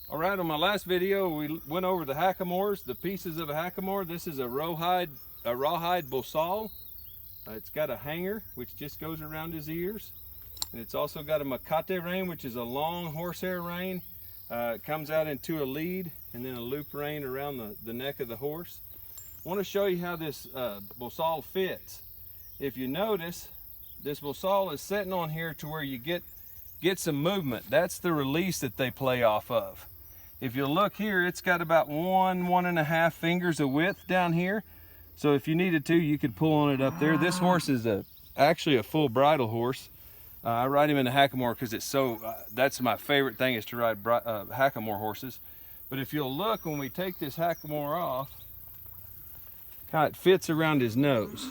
All right, on my last video, we went over the hackamores, the pieces of a hackamore. This is a rawhide bosal. It's got a hanger, which just goes around his ears. And it's also got a macate rein, which is a long horsehair rein. It comes out into a lead and then a loop rein around the neck of the horse. I want to show you how this bosal fits. If you notice, this bosal is sitting on here to where you get some movement. That's the release that they play off of. If you look here, it's got about 1.5 fingers of width down here. So if you needed to, you could pull on it up there. This horse is actually a full bridle horse. I ride him in a hackamore because it's so, that's my favorite thing, is to ride hackamore horses. But if you'll look, when we take this hackamore off, how it fits around his nose.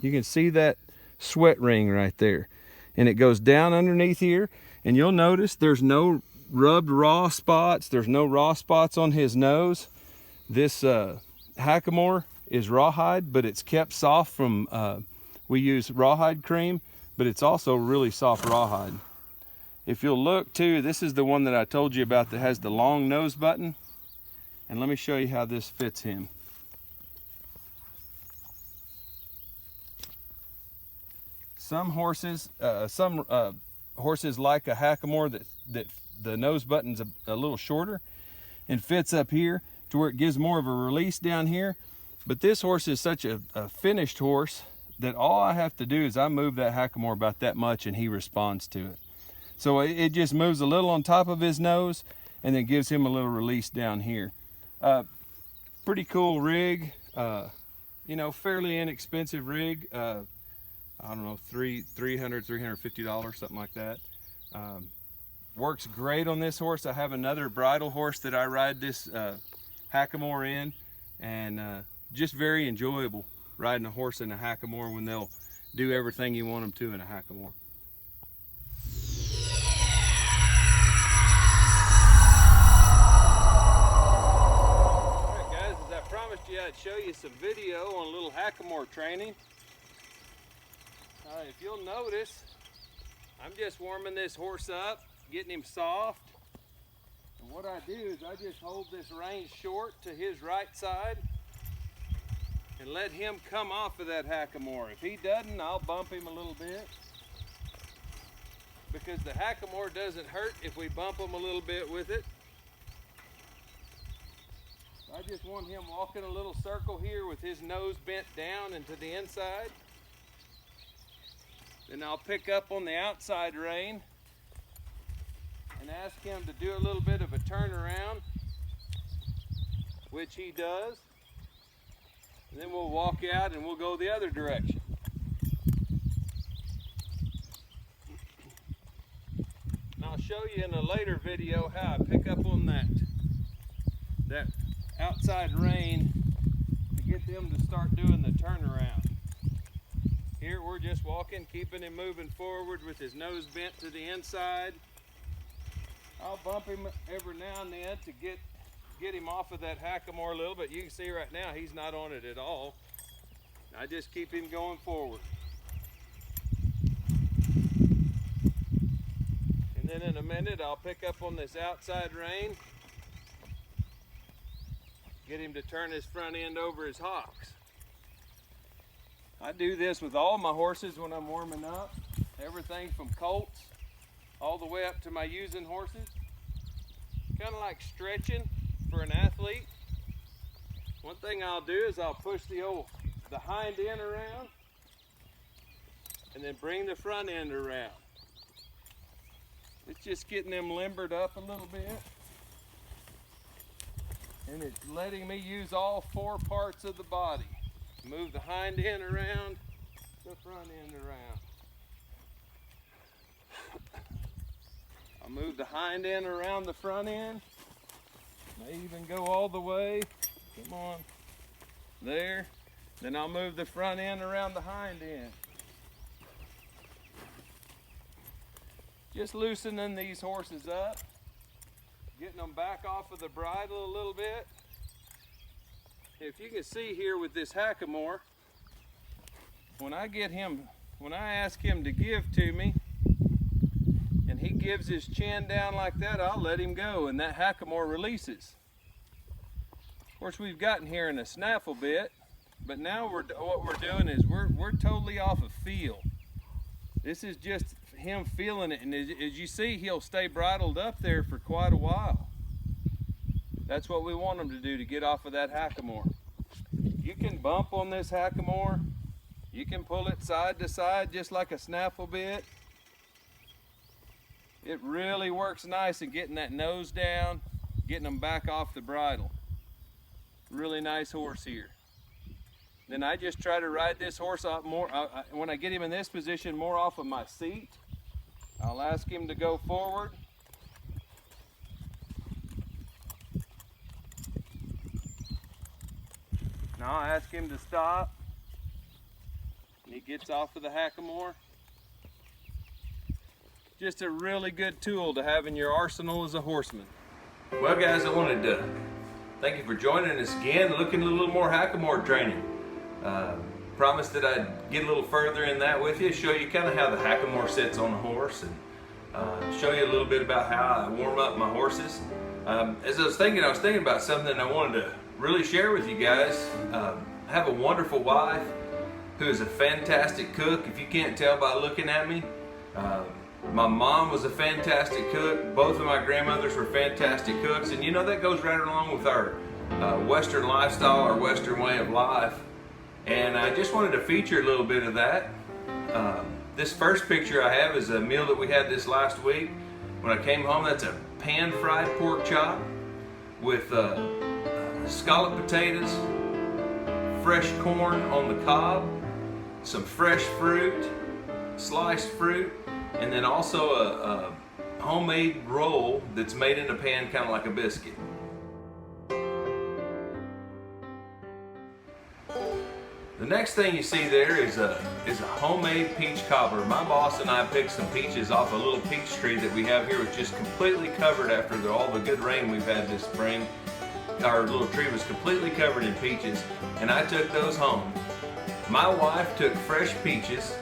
You can see that sweat ring right there. And it goes down underneath here, and you'll notice there's no rubbed raw spots. There's no raw spots on his nose. This hackamore is rawhide, but it's kept soft from, we use rawhide cream, but it's also really soft rawhide. If you'll look too, this is the one that I told you about that has the long nose button. And let me show you how this fits him. Some horses like a hackamore that the nose button's a little shorter and fits up here to where it gives more of a release down here. But this horse is such a finished horse that all I have to do is I move that hackamore about that much and he responds to it. So it just moves a little on top of his nose and then gives him a little release down here. Pretty cool rig, you know, fairly inexpensive rig. I don't know, $350, something like that. Works great on this horse. I have another bridle horse that I ride this hackamore in, and just very enjoyable riding a horse in a hackamore when they'll do everything you want them to in a hackamore. All right, guys, as I promised you, I'd show you some video on a little hackamore training. If you'll notice, I'm just warming this horse up, getting him soft. And what I do is I just hold this rein short to his right side and let him come off of that hackamore. If he doesn't, I'll bump him a little bit, because the hackamore doesn't hurt if we bump him a little bit with it. I just want him walking a little circle here with his nose bent down and to the inside. Then I'll pick up on the outside rein and ask him to do a little bit of a turnaround, which he does. And then we'll walk out and we'll go the other direction. And I'll show you in a later video how I pick up on that outside rein to get them to start doing the turnaround. Here we're just walking, keeping him moving forward with his nose bent to the inside. I'll bump him every now and then to get him off of that hackamore a little bit. You can see right now he's not on it at all. I just keep him going forward. And then in a minute I'll pick up on this outside rein, get him to turn his front end over his hocks. I do this with all my horses when I'm warming up. Everything from colts all the way up to my using horses. Kind of like stretching for an athlete. One thing I'll do is I'll push the hind end around and then bring the front end around. It's just getting them limbered up a little bit. And it's letting me use all 4 parts of the body. Move the hind end around, the front end around. I'll move the hind end around the front end. May even go all the way. Come on. There. Then I'll move the front end around the hind end. Just loosening these horses up. Getting them back off of the bridle a little bit. If you can see here with this hackamore, when I ask him to give to me, and he gives his chin down like that, I'll let him go, and that hackamore releases. Of course, we've gotten here in a snaffle bit, but now what we're doing is we're totally off of feel. This is just him feeling it, and as you see, he'll stay bridled up there for quite a while. That's what we want him to do, to get off of that hackamore. You can bump on this hackamore. You can pull it side to side just like a snaffle bit. It really works nice in getting that nose down, getting them back off the bridle. Really nice horse here. Then I just try to ride this horse off more, when I get him in this position, more off of my seat. I'll ask him to go forward. Now I'll ask him to stop. And he gets off of the hackamore. Just a really good tool to have in your arsenal as a horseman. Well guys, I wanted to thank you for joining us again, looking at a little more hackamore training. Promised that I'd get a little further in that with you, show you kind of how the hackamore sits on a horse, and show you a little bit about how I warm up my horses. As I was thinking about something I wanted to really share with you guys. I have a wonderful wife who is a fantastic cook. If you can't tell by looking at me, my mom was a fantastic cook. Both of my grandmothers were fantastic cooks, and you know that goes right along with our Western lifestyle, our Western way of life. And I just wanted to feature a little bit of that. This first picture I have is a meal that we had this last week. When I came home, that's a pan-fried pork chop with scalloped potatoes, fresh corn on the cob, some fresh fruit, sliced fruit, and then also a homemade roll that's made in a pan, kind of like a biscuit. The next thing you see there is a homemade peach cobbler. My boss and I picked some peaches off a little peach tree that we have here, which is completely covered after all the good rain we've had this spring. Our little tree was completely covered in peaches, and I took those home. My wife took fresh peaches,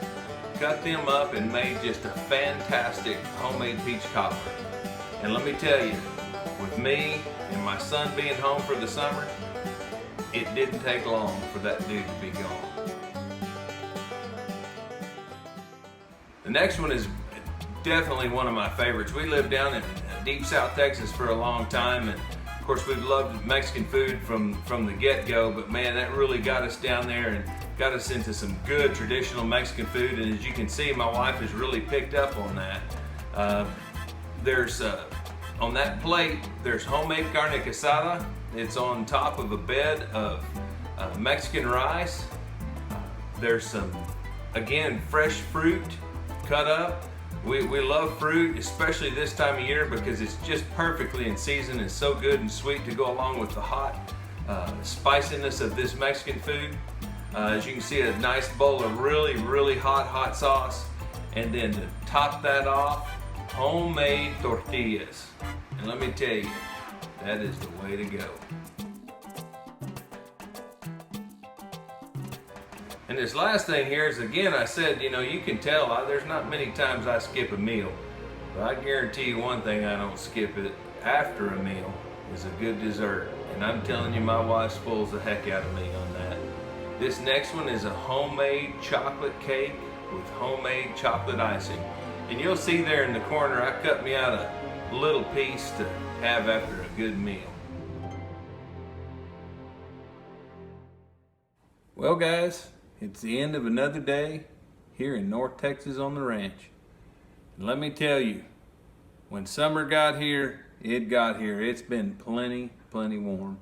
cut them up, and made just a fantastic homemade peach cobbler. And let me tell you, with me and my son being home for the summer, it didn't take long for that dude to be gone. The next one is definitely one of my favorites. We lived down in deep South Texas for a long time, and of course we've loved Mexican food from the get-go, but man, that really got us down there and got us into some good traditional Mexican food. And as you can see, my wife has really picked up on that. On that plate, there's homemade carne asada. It's on top of a bed of Mexican rice. There's some, again, fresh fruit cut up. We love fruit, especially this time of year, because it's just perfectly in season and so good and sweet to go along with the hot spiciness of this Mexican food. As you can see, a nice bowl of really hot sauce. And then to top that off, homemade tortillas. And let me tell you, that is the way to go. And this last thing here is, again, I said, you know, you can tell there's not many times I skip a meal. But I guarantee you one thing I don't skip it after a meal is a good dessert. And I'm telling you, my wife spoils the heck out of me on that. This next one is a homemade chocolate cake with homemade chocolate icing. And you'll see there in the corner, I cut me out a little piece to have after a good meal. Well guys, it's the end of another day here in North Texas on the ranch. And let me tell you, when summer got here, it got here. It's been plenty warm.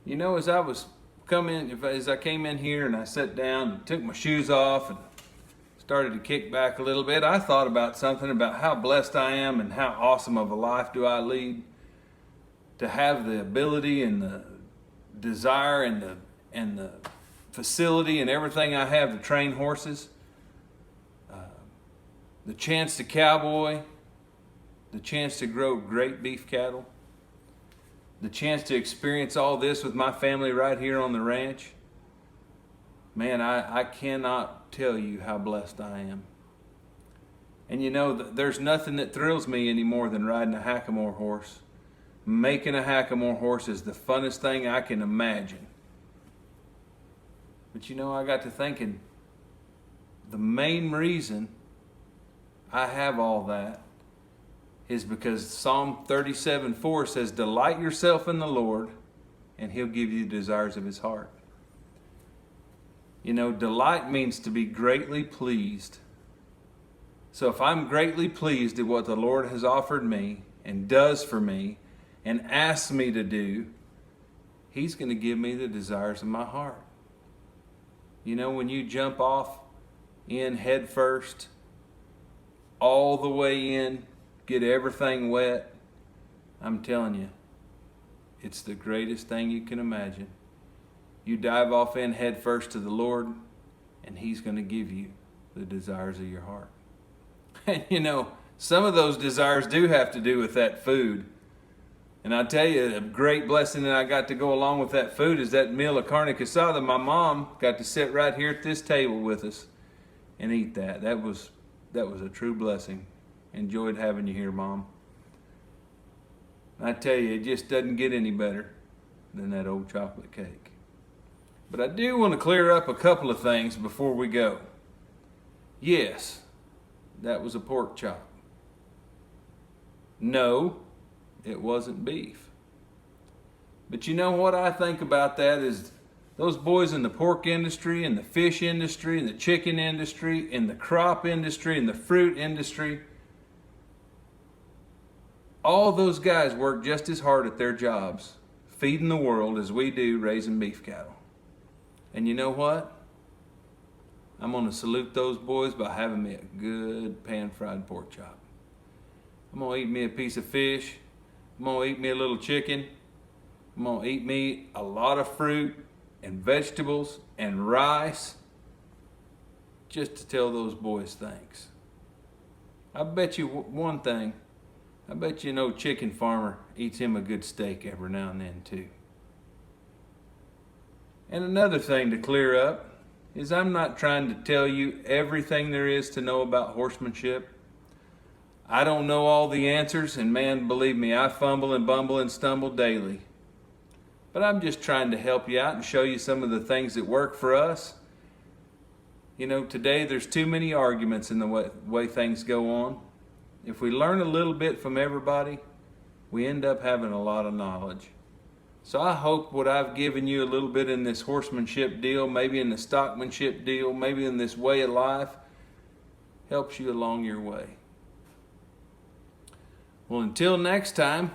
You know, as I came in here and I sat down and took my shoes off and started to kick back a little bit, I thought about something about how blessed I am and how awesome of a life do I lead to have the ability and the desire and the facility and everything I have to train horses, the chance to cowboy, the chance to grow great beef cattle, the chance to experience all this with my family right here on the ranch. Man, I cannot tell you how blessed I am. And you know, there's nothing that thrills me any more than riding a Hackamore horse. Making a Hackamore horse is the funnest thing I can imagine. But you know, I got to thinking, the main reason I have all that is because Psalm 37:4 says, delight yourself in the Lord, and He'll give you the desires of His heart. You know, delight means to be greatly pleased. So if I'm greatly pleased at what the Lord has offered me and does for me and asks me to do, He's going to give me the desires of my heart. You know, when you jump off in head first, all the way in, get everything wet, I'm telling you, it's the greatest thing you can imagine. You dive off in head first to the Lord, and He's going to give you the desires of your heart. And you know, some of those desires do have to do with that food. And I tell you, a great blessing that I got to go along with that food is that meal of carne asada. My mom got to sit right here at this table with us and eat that. That was a true blessing. Enjoyed having you here, Mom. I tell you, it just doesn't get any better than that old chocolate cake. But I do want to clear up a couple of things before we go. Yes, that was a pork chop. No, it wasn't beef. But you know what I think about that is those boys in the pork industry and the fish industry and the chicken industry and the crop industry and the fruit industry, all those guys work just as hard at their jobs, feeding the world as we do raising beef cattle. And you know what? I'm going to salute those boys by having me a good pan-fried pork chop. I'm going to eat me a piece of fish. I'm going to eat me a little chicken. I'm going to eat me a lot of fruit and vegetables and rice just to tell those boys thanks. I bet you one thing. I bet you no chicken farmer eats him a good steak every now and then too. And another thing to clear up is I'm not trying to tell you everything there is to know about horsemanship. I don't know all the answers, and man, believe me, I fumble and bumble and stumble daily. But I'm just trying to help you out and show you some of the things that work for us. You know, today there's too many arguments in the way things go on. If we learn a little bit from everybody, we end up having a lot of knowledge. So I hope what I've given you a little bit in this horsemanship deal, maybe in the stockmanship deal, maybe in this way of life, helps you along your way. Well, until next time,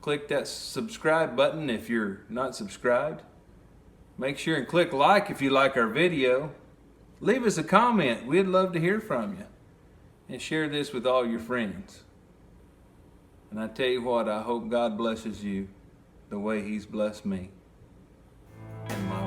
click that subscribe button if you're not subscribed. Make sure and click like if you like our video. Leave us a comment. We'd love to hear from you. And share this with all your friends. And I tell you what, I hope God blesses you the way He's blessed me and my